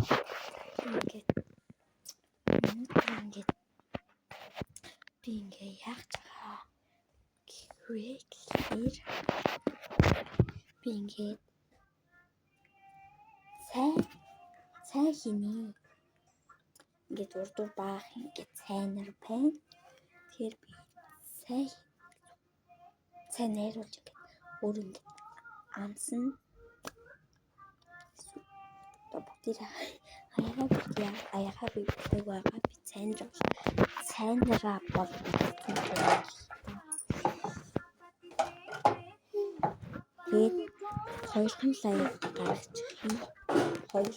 Ингээд би ингээ яах чагаа гэхвээ гэхээр би ингээд сайн хийнэ. Ингээд урдуур баах ингээд сайнаар байна. Тэгэхээр би сайн найруулж ингээд өөр ингээд амсан аяга би байгаа би сайнараа бол тэгээд хоёрхан лайв гаргаж хий. Хоёр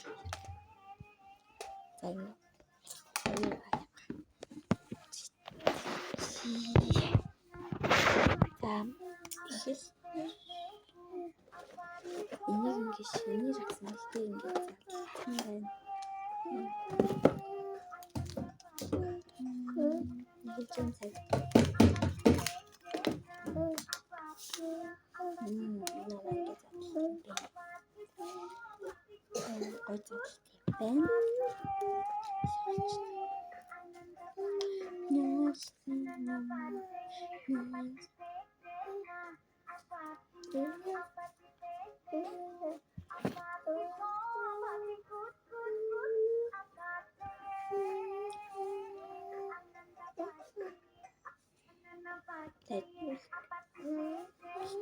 энийг ингээд шинээр авсан гэхдээ ингээд залсан байна. Нэг юм цаг.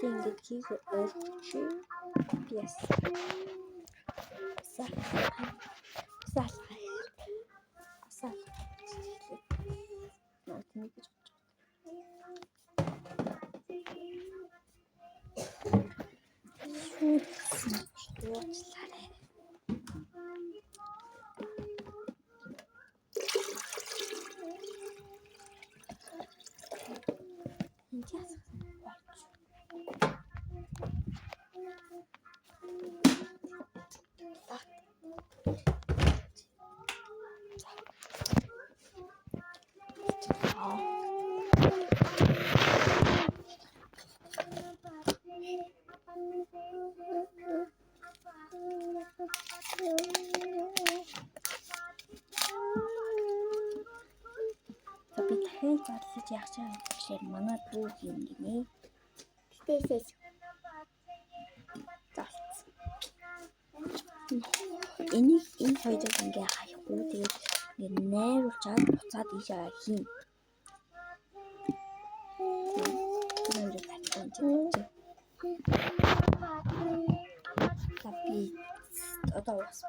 Ингээд хийх ойлголцоо yes. Би дахин зарлаж яах чам гэхээр манай дүү юм гинэ. Тэсээс энэ хоёрыг ингээ хаяхгүй тэгээд ингээ найруулж чад буцаад ийшээ хийн. Одоо бас